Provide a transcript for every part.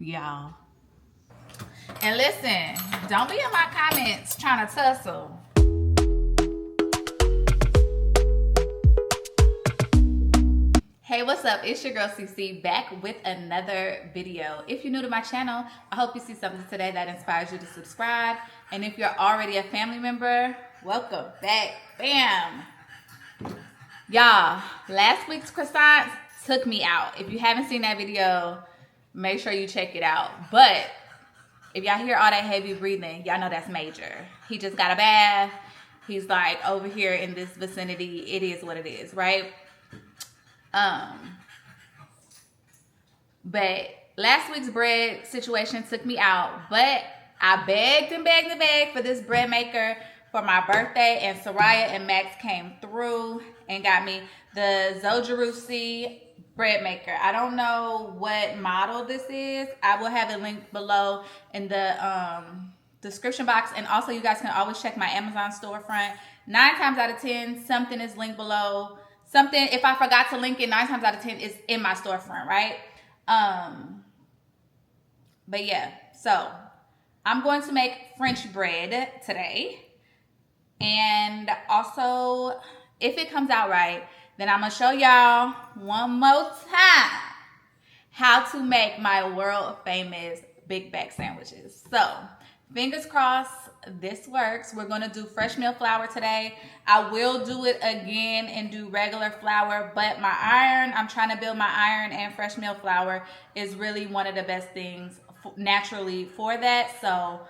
y'all. And listen, don't be in my comments trying to tussle. Hey, what's up? It's your girl CC back with another video. If you're new to my channel, I hope you see something today that inspires you to subscribe. And if you're already a family member, welcome back. Bam! Y'all, last week's croissants took me out. If you haven't seen that video, make sure you check it out. But if y'all hear all that heavy breathing, y'all know that's major. He just got a bath. He's like over here in this vicinity. It is what it is, right? But last week's bread situation took me out, but I begged and begged and begged for this bread maker for my birthday, and Soraya and Max came through and got me the Zojarusi bread maker. I don't know what model this is. I will have it linked below in the description box, and also you guys can always check my Amazon storefront. 9 times out of 10, something is linked below. Something, if I forgot to link it, 9 times out of 10 is in my storefront, right? But yeah, so I'm going to make French bread today. And also, if it comes out right, then I'm going to show y'all one more time how to make my world famous big bag sandwiches. So, fingers crossed this works. We're going to do fresh meal flour today. I will do it again and do regular flour, but my iron, I'm trying to build my iron, and fresh meal flour is really one of the best things naturally for that. So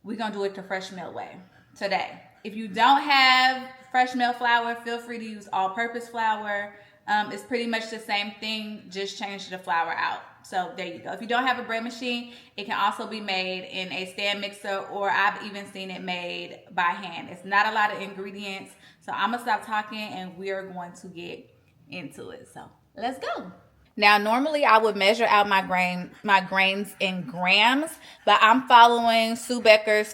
we're going to do it the fresh meal way today. If you don't have fresh meal flour, feel free to use all-purpose flour. It's pretty much the same thing, just change the flour out. So there you go. If you don't have a bread machine, it can also be made in a stand mixer, or I've even seen it made by hand. It's not a lot of ingredients. So I'm going to stop talking and we're going to get into it. So let's go. Now, normally I would measure out my grains in grams, but I'm following Sue Becker's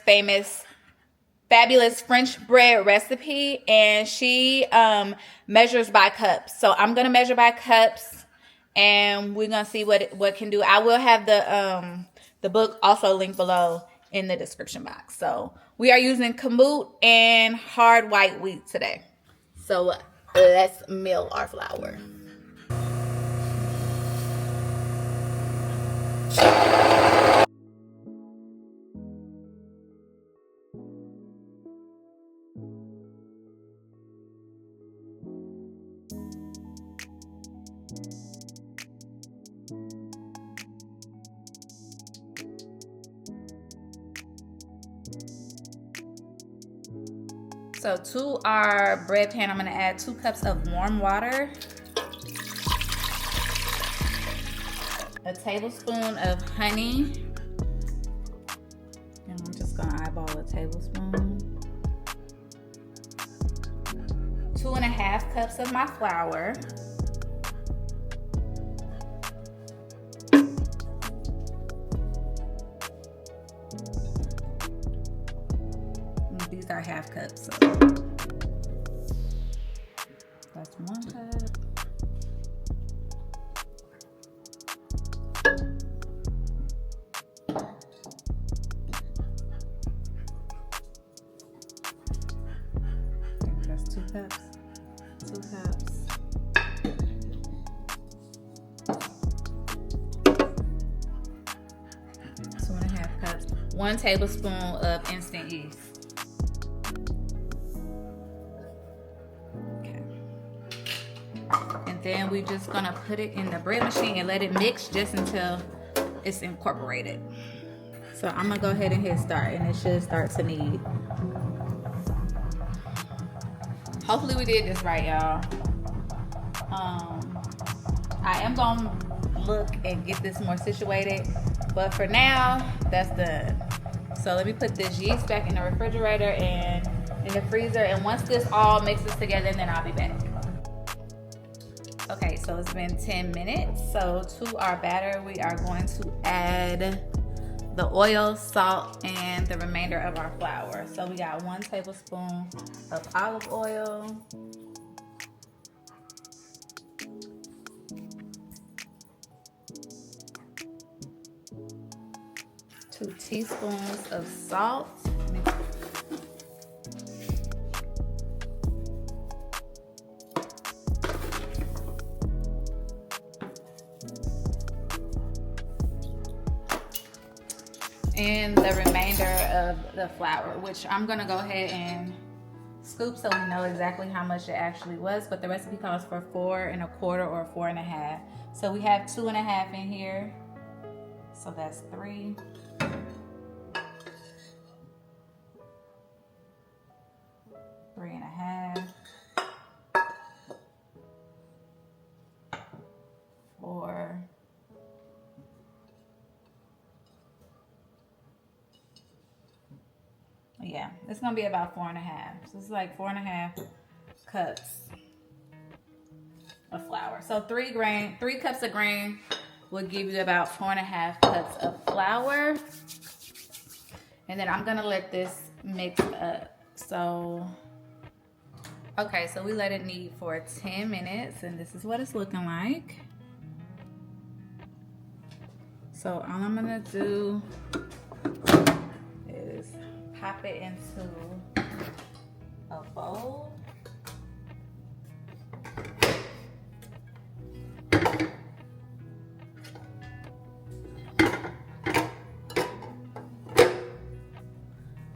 fabulous French bread recipe, and she measures by cups. So I'm going to measure by cups, and we're going to see what it can do. I will have the book also linked below in the description box. So we are using kamut and hard white wheat today. So let's mill our flour. So to our bread pan, I'm going to add 2 cups of warm water, a tablespoon of honey, and I'm just going to eyeball a tablespoon, 2.5 cups of my flour, these are half cups, so that's 1 cup. That's 2 cups. 2 cups. 2.5 cups. 1 tablespoon of instant yeast. Then we're just gonna put it in the bread machine and let it mix just until it's incorporated. So I'm gonna go ahead and hit start, and it should start to knead. Hopefully we did this right, y'all. I am gonna look and get this more situated, but for now, that's done. So let me put this yeast back in the refrigerator and in the freezer, and once this all mixes together, then I'll be back. Okay, so it's been 10 minutes. So to our batter, we are going to add the oil, salt, and the remainder of our flour. So we got 1 tablespoon of olive oil, 2 teaspoons of salt. And the remainder of the flour, which I'm gonna go ahead and scoop so we know exactly how much it actually was, but the recipe calls for 4 1/4 or 4 1/2. So we have 2 1/2 in here. So that's 3. 3 1/2. 4. Yeah, it's gonna be about 4 1/2. So it's like 4 1/2 cups of flour. So 3 cups of grain will give you about 4 1/2 cups of flour. And then I'm gonna let this mix up. So, okay, so we let it knead for 10 minutes and this is what it's looking like. So all I'm gonna do is pop it into a bowl.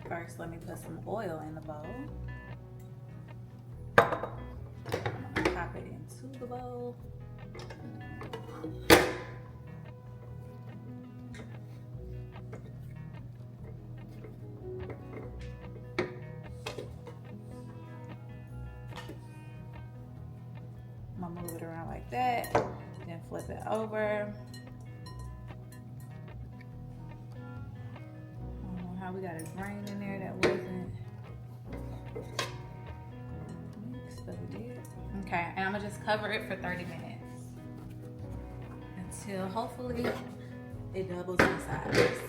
First, let me put some oil in the bowl. I'm gonna pop it into the bowl. I'm gonna move it around like that, then flip it over. I don't know how we got a grain in there that wasn't mixed, but we did. Okay, and I'm gonna just cover it for 30 minutes until hopefully it doubles in size.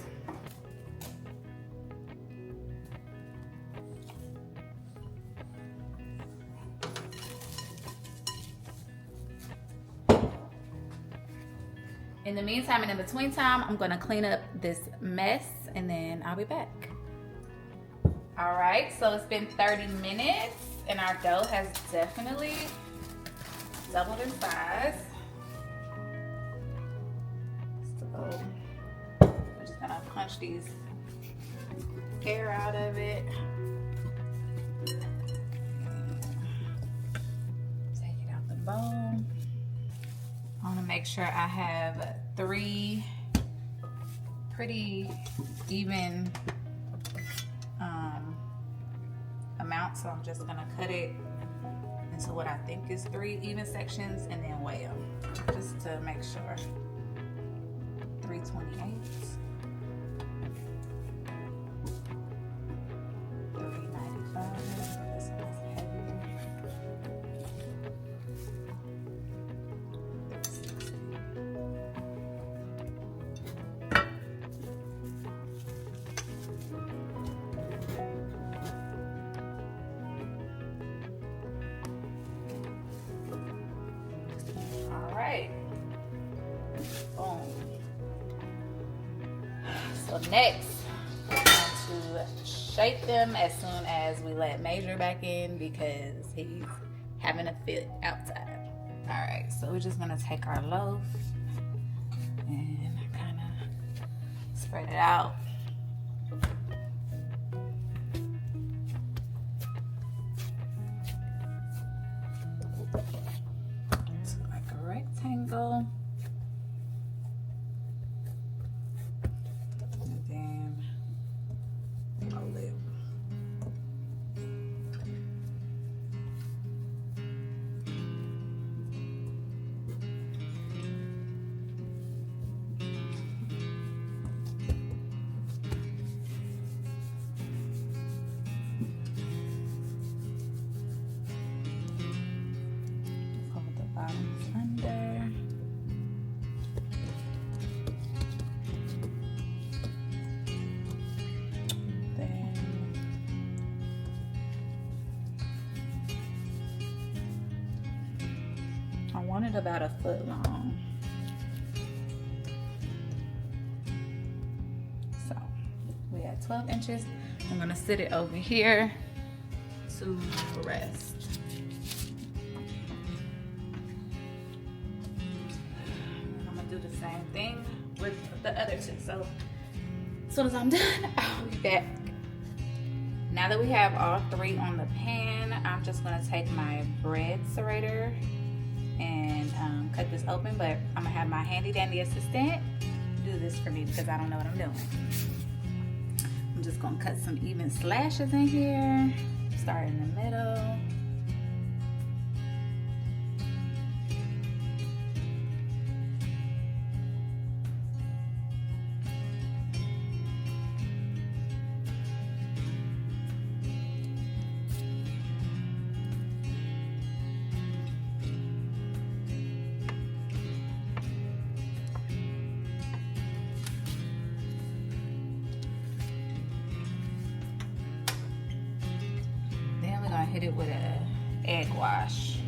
In the meantime and in between time, I'm gonna clean up this mess and then I'll be back. All right, so it's been 30 minutes and our dough has definitely doubled in size. So I'm just gonna punch these hair out of it. Take it out the bowl. I want to make sure I have 3 pretty even amounts. So I'm just going to cut it into what I think is 3 even sections and then weigh them just to make sure. 3/28. 3/95. This one's heavy. Boom. So next, we're going to shake them as soon as we let Major back in because he's having a fit outside. All right, so we're just gonna take our loaf and kind of spread it out. So like a rectangle. I want it about 1 foot long. So like 12 inches. I'm gonna sit it over here to rest. And I'm gonna do the same thing with the other two. So as soon as I'm done, I'll be back. Now that we have all three on the pan, I'm just gonna take my bread serrator and cut this open, but I'm gonna have my handy dandy assistant do this for me because I don't know what I'm doing. I'm just gonna cut some even slashes in here, start in the middle. Hit it with an egg wash.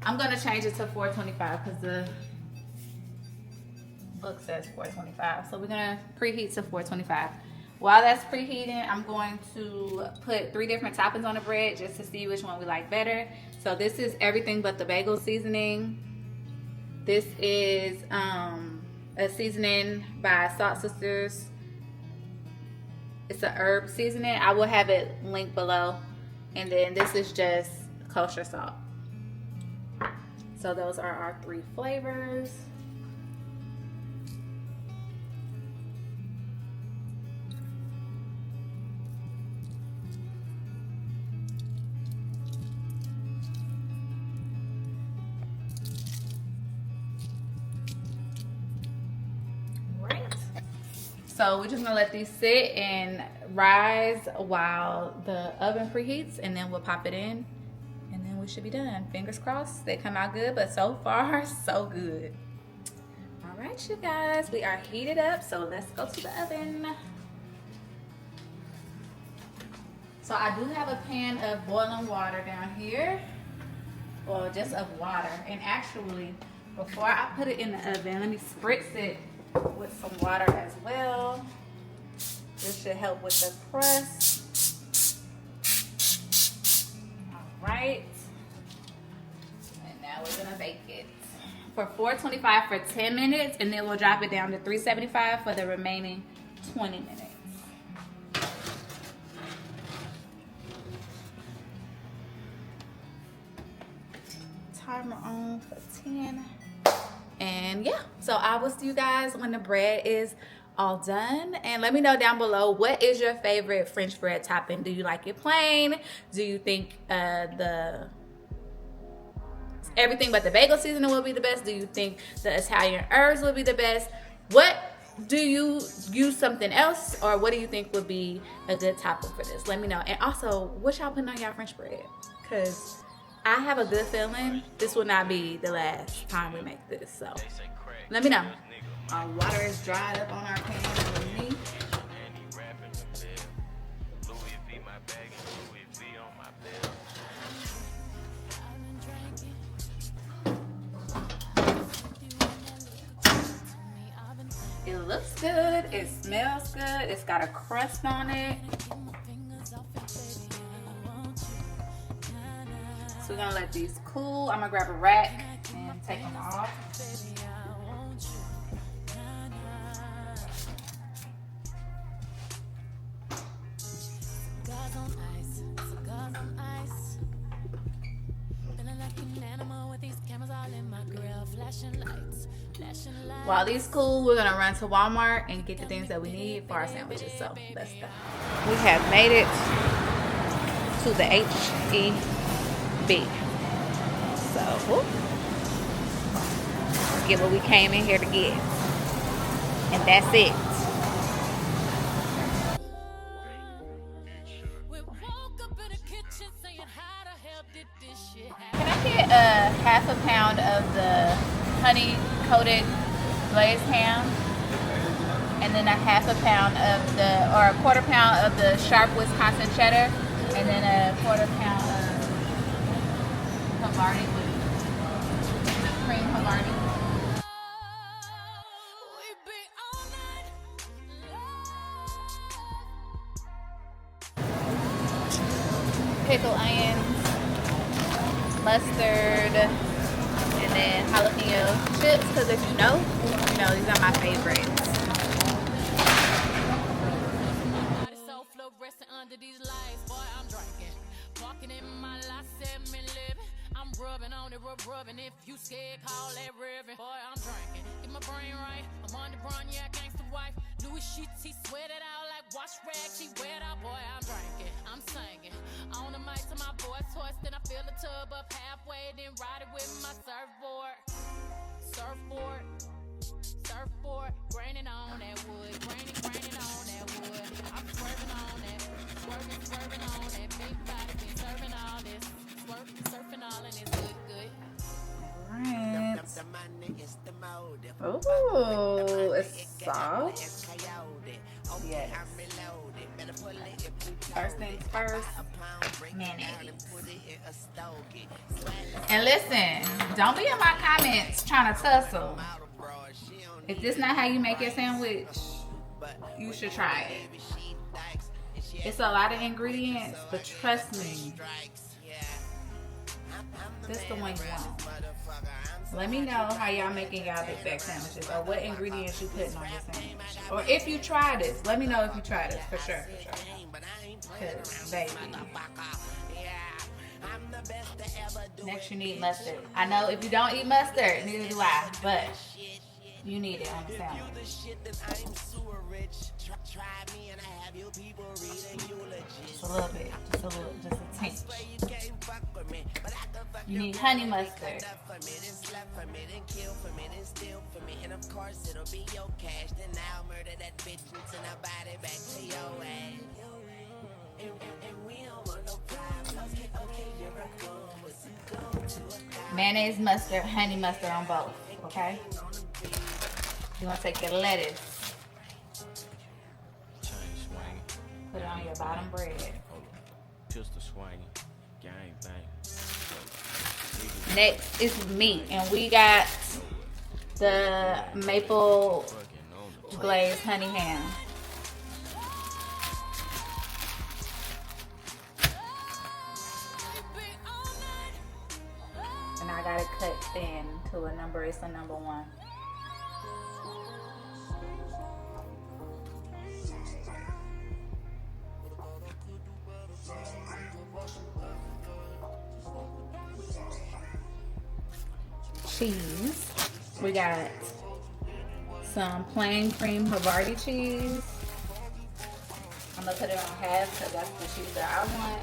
I'm gonna change it to 425 because the book says 425. So we're gonna preheat to 425. While that's preheating, I'm going to put 3 different toppings on the bread just to see which one we like better. So this is everything but the bagel seasoning. This is a seasoning by Salt Sisters. It's an herb seasoning. I will have it linked below. And then this is just kosher salt. So those are our 3 flavors. So we're just gonna let these sit and rise while the oven preheats, and then we'll pop it in, and then we should be done. Fingers crossed they come out good, but so far so good. All right, you guys, we are heated up, so let's go to the oven. So I do have a pan of boiling water down here, well, just of water. And actually, before I put it in the oven, let me spritz it with some water as well. This should help with the crust. All right. And now we're gonna bake it for 425 for 10 minutes, and then we'll drop it down to 375 for the remaining 20 minutes. Timer on for 10. And yeah, so I will see you guys when the bread is all done. And let me know down below, what is your favorite French bread topping? Do you like it plain? Do you think the everything but the bagel seasoning will be the best? Do you think the Italian herbs will be the best? What do you use, something else? Or what do you think would be a good topping for this? Let me know. And also, what y'all putting on y'all French bread? Because I have a good feeling this will not be the last time we make this. So let me know. Our water is dried up on our pan for me. It looks good. It smells good. It's got a crust on it. So we're gonna let these cool. I'm gonna grab a rack and take them off. While these cool, we're gonna run to Walmart and get the things that we need for our sandwiches. So let's go. We have made it to the H-E-B. So whoop, get what we came in here to get, and that's it. Can I get a half a pound of the honey coated glazed ham, and then a half a pound of the, or a quarter pound of the sharp Wisconsin cheddar, and then a quarter pound of Havarti with cream Havarti. Pickle onions, mustard, and then jalapeno chips, because if you know, these are my favorites. Under these lights, boy, I'm drinking. Walking in my last 7 living. I'm rubbing on it, rubbing. If you scared, call that ribbon. Boy, I'm drinking. Get my brain right. I'm on the run, yeah, gangsta wife. Louis sheets, he sweated out like wash rags. He wet out, boy, I'm drinking. I'm singing. On the mic to my voice hoist, then I fill the tub up halfway, then ride it with my surfboard. Surfboard. Surfboard, graining on that wood, graining on that wood. I'm swerving on that, swerving on that. Big body been serving all this, surfing all and it's good. Alright. Ooh, it's soft. Yes. First things first, mayonnaise. And listen, don't be in my comments trying to tussle. If this not how you make your sandwich, you should try it. It's a lot of ingredients, but trust me, this is the one you want. Let me know how y'all making y'all big bag sandwiches, or what ingredients you putting on your sandwich. Or if you try this, let me know if you try this, for sure. Cause baby. Next you need mustard. I know if you don't eat mustard, neither do I, but you need it on the sandwich. Just a little bit, just a tinge. You need honey mustard. Mayonnaise, mustard, honey mustard on both, okay? You're gonna take your lettuce, put it on your bottom bread. Next is meat, and we got the maple glazed honey ham. And I got it cut thin to a number, it's a number 1. Cheese. We got some plain cream Havarti cheese. I'm gonna put it on half because that's the cheese that I want.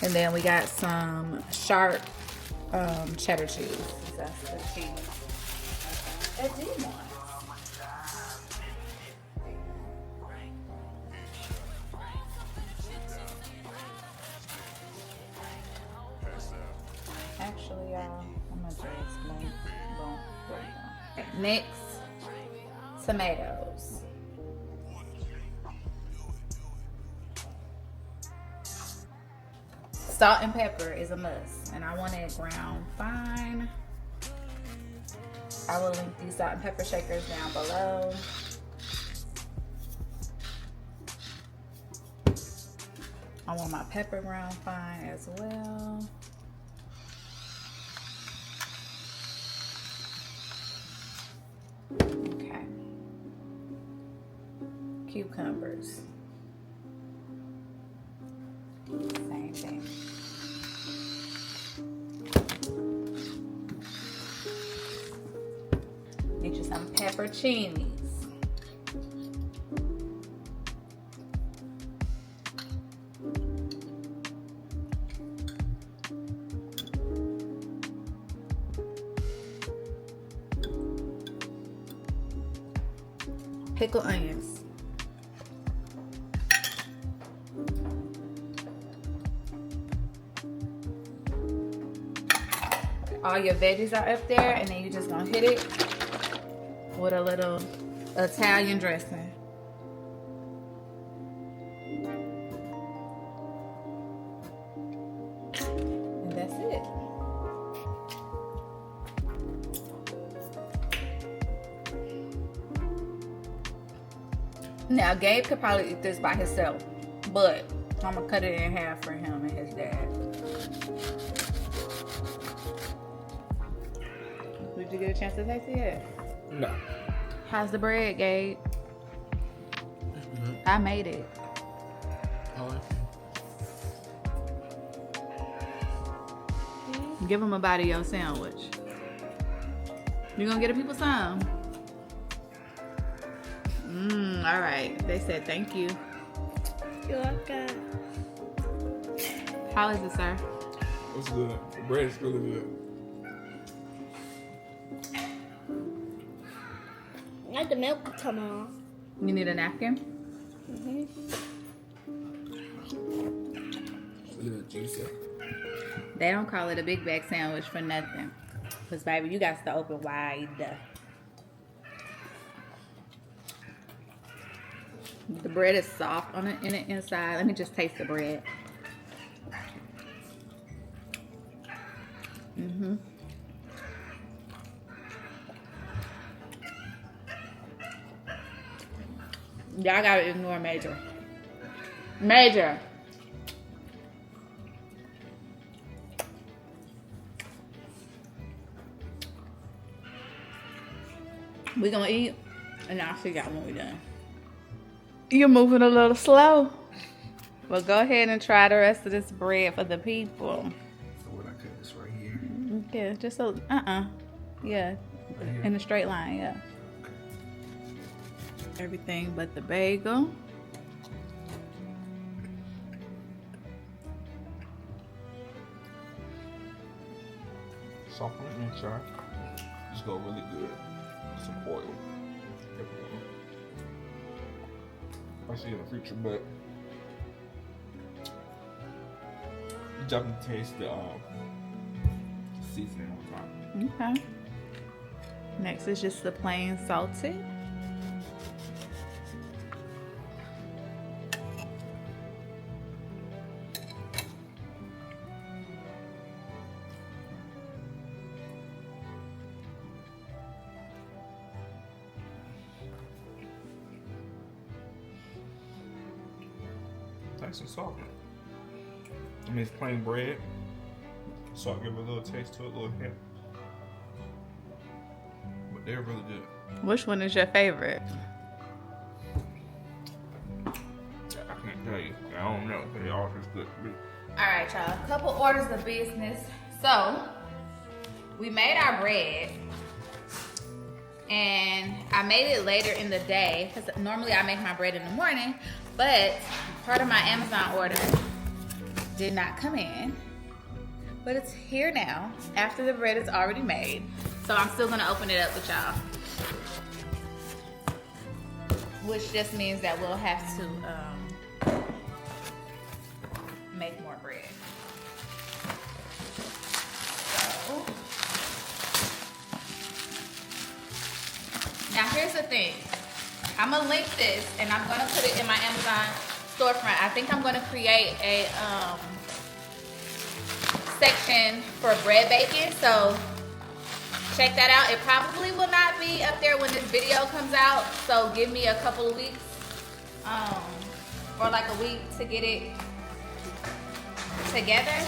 And then we got some sharp cheddar cheese. That's the cheese that D wants. Actually, y'all, I'm gonna just explain. Boom, there we go. Mix tomatoes. Salt and pepper is a must, and I want it ground fine. I will link these salt and pepper shakers down below. I want my pepper ground fine as well. Okay. Cucumbers. Same thing. Get you some pepperoncinis. Pickled onions. All your veggies are up there, and then you're just gonna hit it with a little Italian dressing. And that's it. Now, Gabe could probably eat this by himself, but I'm gonna cut it in half for him and his dad. Did you get a chance to taste it yet? No. How's the bread, Gabe? I made it. Give him a bite of your sandwich. You gonna get a people some? All right. They said thank you. You're welcome. How is it, sir? It's good. The bread is really good. Let the milk come off. You need a napkin? It's a little juicy. They don't call it a big bag sandwich for nothing. Because, baby, you got to open wide. The bread is soft on the inside. Let me just taste the bread. Y'all gotta ignore Major. Major. We gonna eat, and I'll see y'all when we done. You're moving a little slow. Well, go ahead and try the rest of this bread for the people. So when I cut this right here. Yeah, just a, yeah, in a straight line, yeah. Everything but the bagel. Soft on the inside. Just go really good. With some oil. I'll see you in the future, but you definitely taste the seasoning on top. Okay. Next is just the plain salted. Nice and soft. I mean, it's plain bread, so I'll give it a little taste to it, a little hint. But they're really good. Which one is your favorite? I can't tell you. I don't know. They all just good to me. All right, y'all. A couple orders of business. So, we made our bread. And I made it later in the day. Because normally I make my bread in the morning. But part of my Amazon order did not come in. But it's here now. After the bread is already made. So I'm still going to open it up with y'all. Which just means that we'll have to make more bread. So, now here's the thing. I'm gonna link this and I'm gonna put it in my Amazon storefront. I think I'm gonna create a section for bread baking. So check that out. It probably will not be up there when this video comes out. So give me a couple of weeks, or like a week to get it together.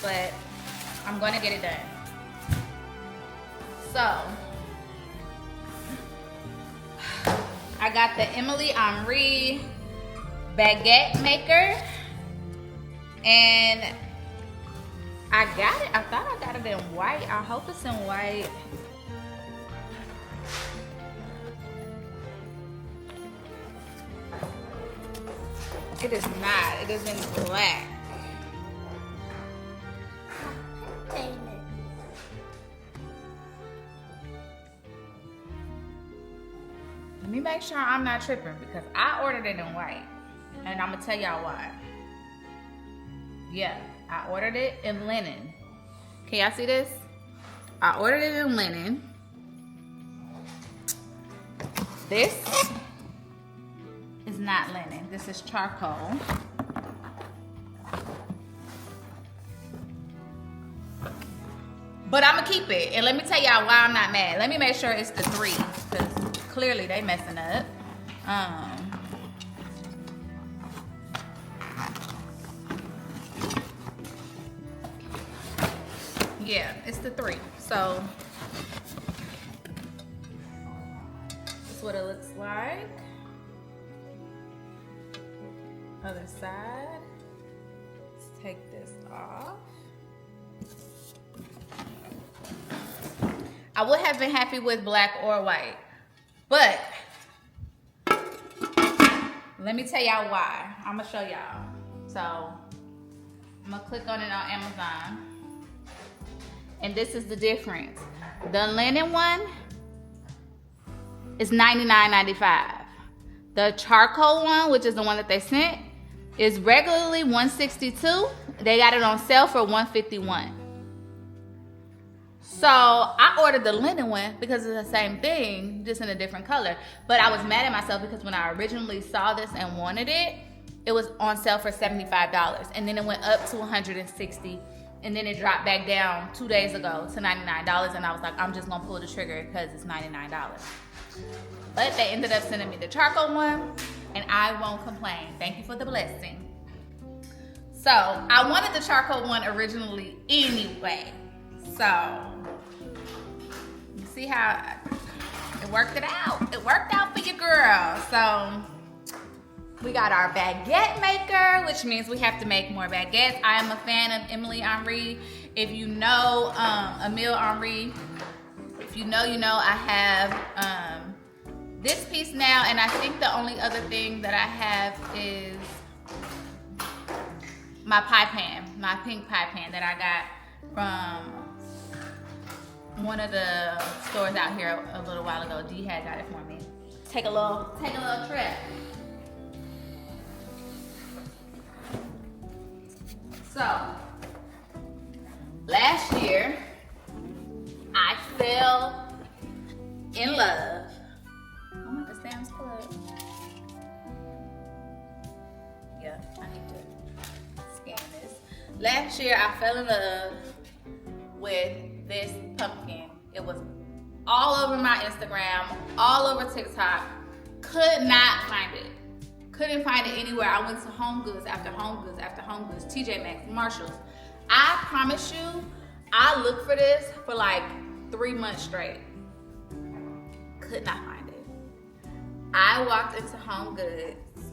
But I'm gonna get it done. So I got the Emily Henry baguette maker, and I got it. I thought I got it in white. I hope it's in white. It is not. It is in black. Let me make sure I'm not tripping because I ordered it in white. And I'm going to tell y'all why. Yeah, I ordered it in linen. Can y'all see this? I ordered it in linen. This is not linen. This is charcoal. But I'm gonna keep it. And let me tell y'all why I'm not mad. Let me make sure it's the 3, because clearly they messing up. Yeah, it's the 3. So this is what it looks like. Other side. Let's take this off. I would have been happy with black or white, but let me tell y'all why. I'm gonna show y'all. So I'm gonna click on it on Amazon. And this is the difference. The linen one is $99.95. The charcoal one, which is the one that they sent, is regularly $162. They got it on sale for $151. So I ordered the linen one because it's the same thing, just in a different color. But I was mad at myself because when I originally saw this and wanted it, it was on sale for $75. And then it went up to $160. And then it dropped back down 2 days ago to $99. And I was like, I'm just gonna pull the trigger because it's $99. But they ended up sending me the charcoal one, and I won't complain. Thank you for the blessing. So I wanted the charcoal one originally anyway. So you see how it worked out? It worked out for your girl. So we got our baguette maker, which means we have to make more baguettes. I am a fan of Emily Henry. If you know Emile Henry, if you know, you know. I have this piece now, and I think the only other thing that I have is my pie pan, my pink pie pan that I got from one of the stores out here a little while ago. D had got it for me. Take a little trip. So last year I fell in love. I'm at the Sam's Club. Yeah, I need to scan this. Last year I fell in love with this pumpkin. It was all over my Instagram, all over TikTok. Could not find it. Couldn't find it anywhere. I went to Home Goods after Home Goods after Home Goods, TJ Maxx, Marshalls. I promise you, I looked for this for like 3 months straight. Could not find it. I walked into Home Goods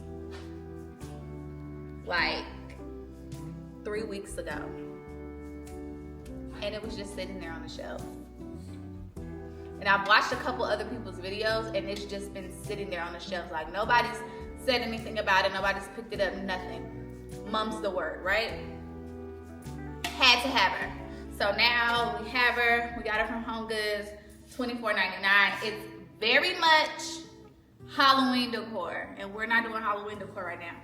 like 3 weeks ago, and it was just sitting there on the shelf. And I've watched a couple other people's videos, and it's just been sitting there on the shelf. Like, nobody's said anything about it. Nobody's picked it up, nothing. Mum's the word, right? Had to have her. So now we have her. We got her from Home Goods, $24.99. It's very much Halloween decor, and we're not doing Halloween decor right now.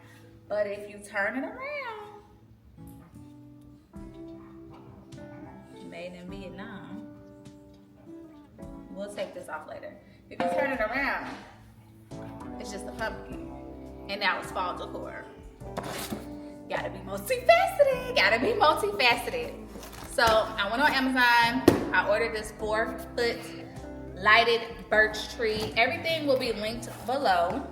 But if you turn it around, made in Vietnam. We'll take this off later. If you turn it around, it's just a pumpkin. And now it's fall decor. Gotta be multifaceted. Gotta be multifaceted. So I went on Amazon. I ordered this 4-foot lighted birch tree. Everything will be linked below.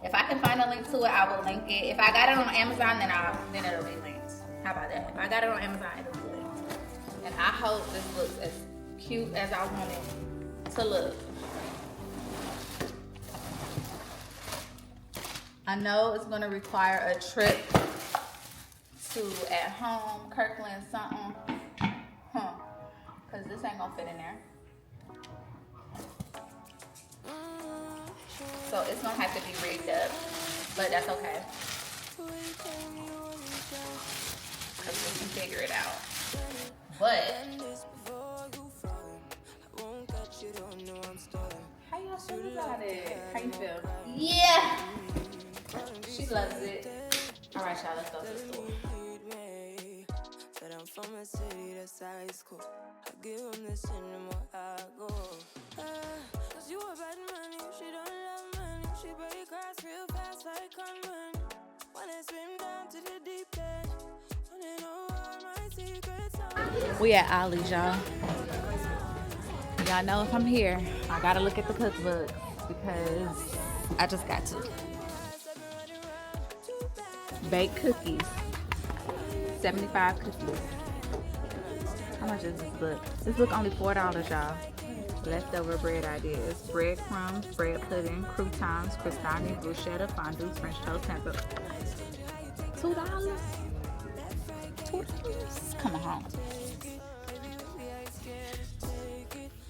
If I can find a link to it, I will link it. If I got it on Amazon, then it'll be linked. How about that? If I got it on Amazon, it'll be linked. And I hope this looks as cute as I want it to look. I know it's gonna require a trip to at home, Kirkland something. Cause this ain't gonna fit in there. So it's gonna have to be rigged up, but that's okay. Cause we can figure it out. But how y'all feel about it? How you feel? Yeah! She loves it. Alright, y'all, let's go to the store. I'm from a city that's high school. I give them this and the more I go. cause you a bad money. She don't love money. She break grass real fast like conman. Wanna swim down to the deep end. Wanna know all my secrets. We at Ollie's, y'all. Y'all know if I'm here, I gotta look at the cookbook because I just got to. Baked cookies. 75 cookies. How much is this book? This book only $4, y'all. Leftover bread ideas. Breadcrumbs, bread pudding, croutons, crostini, bruschetta, fondue, French toast, hamburger. $2? $2? Come on.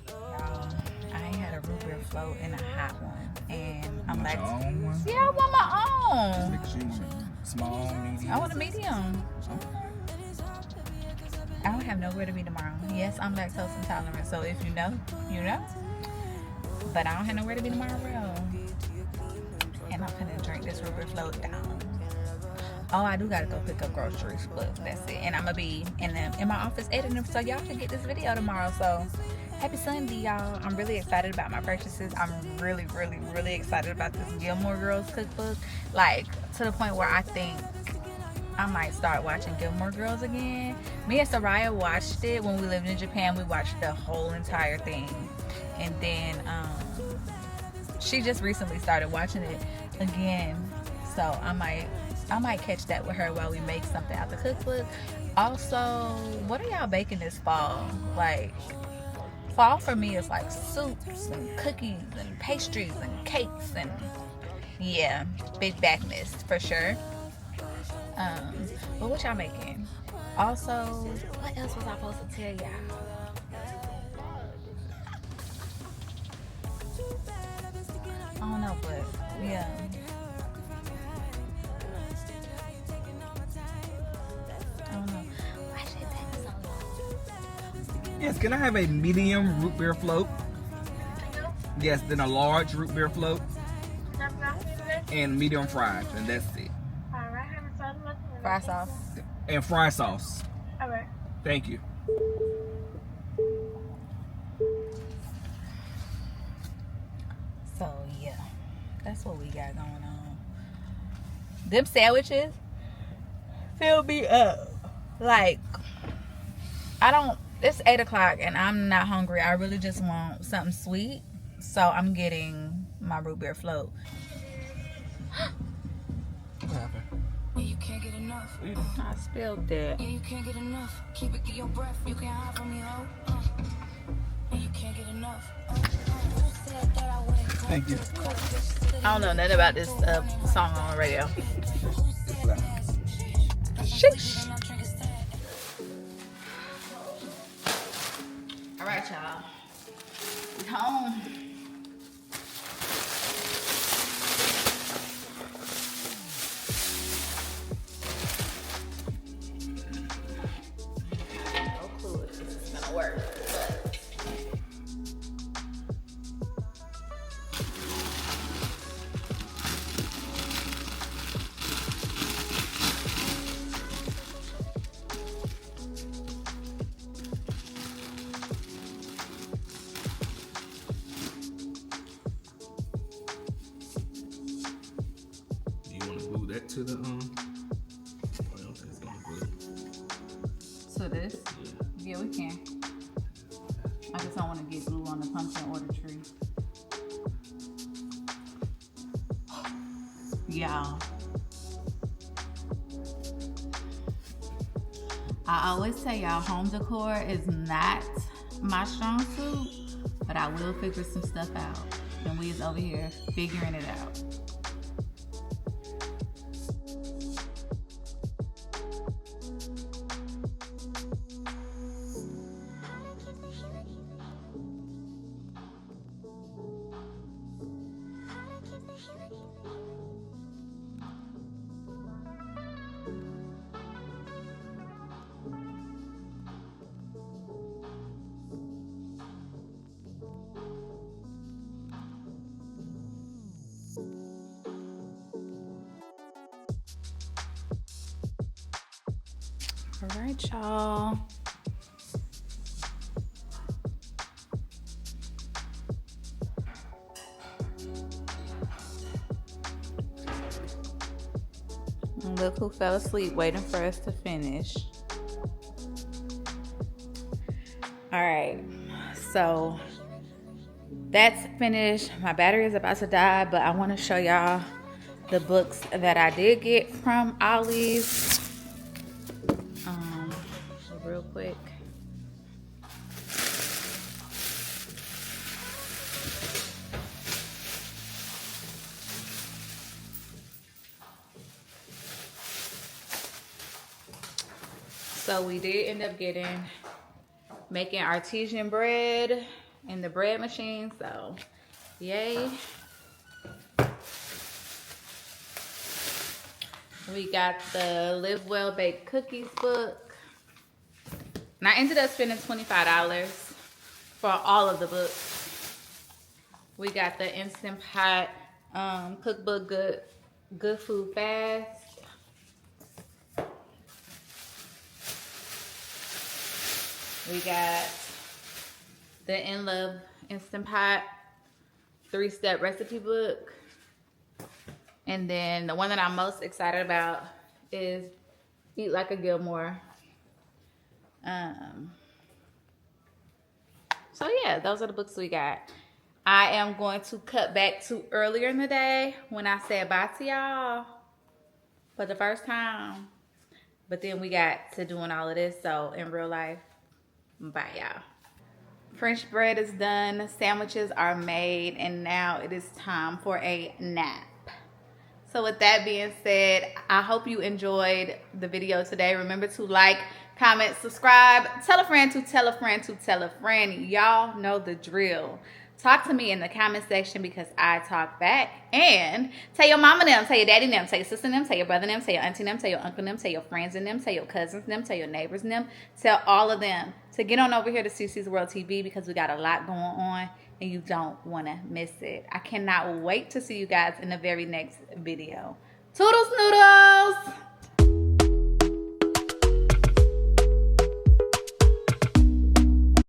Y'all, I ain't had a root beer float in a hot one. And I'm like, yeah, I want my own. Small, medium. I want a medium. I don't have nowhere to be tomorrow. Yes, I'm lactose intolerant, so if you know, you know. But I don't have nowhere to be tomorrow, bro. And I'm gonna drink this root beer float down. Oh, I do gotta go pick up groceries, but that's it. And I'm gonna be in my office editing, so y'all should get this video tomorrow. So happy Sunday, y'all. I'm really excited about my purchases. I'm really, really, really excited about this Gilmore Girls cookbook. Like, to the point where I think I might start watching Gilmore Girls again. Me and Soraya watched it when we lived in Japan. We watched the whole entire thing. And then she just recently started watching it again. So I might catch that with her while we make something out the cookbook. Also, what are y'all baking this fall? Like, fall for me is like soups and cookies and pastries and cakes and yeah, big backness for sure. But what y'all making? Also, what else was I supposed to tell y'all? I don't know, but yeah. I don't know. Why should it take so long? Yes, can I have a medium root beer float? Yes, then a large root beer float. And medium fries, and that's it. Fry sauce. And fry sauce. Alright. Thank you. So yeah, that's what we got going on. Them sandwiches fill me up. Like, it's 8 o'clock and I'm not hungry. I really just want something sweet. So I'm getting my root beer float. What happened? Yeah, you can't get enough. I spilled that. Yeah, you can't get enough. Keep it to your breath. You can't hide from me, ho. And you can't get enough. Who said that I wouldn't come? Thank you. I don't know nothing about this song on the radio. Sheesh. All right, y'all. We home. No clue if this is gonna work, but Do you want to glue that to the what else is gonna glue? so this. Yeah, we can. I just don't want to get glue on the pumpkin or the tree. Y'all. I always tell y'all home decor is not my strong suit, but I will figure some stuff out. And we is over here figuring it out. All right, y'all. Look who fell asleep waiting for us to finish. All right, so that's finished. My battery is about to die, but I want to show y'all the books that I did get from Ollie's. Real quick. So we did end up making artesian bread in the bread machine, so yay. We got the Live Well Baked Cookies book. And I ended up spending $25 for all of the books. We got the Instant Pot cookbook, Good Food Fast. We got the In Love Instant Pot 3-step recipe book. And then the one that I'm most excited about is Eat Like a Gilmore. So yeah, those are the books we got. I am going to cut back to earlier in the day when I said bye to y'all for the first time. But then we got to doing all of this, so in real life, bye y'all. French bread is done, sandwiches are made, and now it is time for a nap. So with that being said, I hope you enjoyed the video today. Remember to like, comment, subscribe, tell a friend to tell a friend to tell a friend. Y'all know the drill. Talk to me in the comment section because I talk back. And tell your mama them, tell your daddy them, tell your sister them, tell your brother them, tell your auntie them, tell your uncle them, tell your friends and them, tell your cousins them, tell your neighbors them, tell all of them to get on over here to CC's World TV because we got a lot going on and you don't want to miss it. I cannot wait to see you guys in the very next video. Toodles noodles!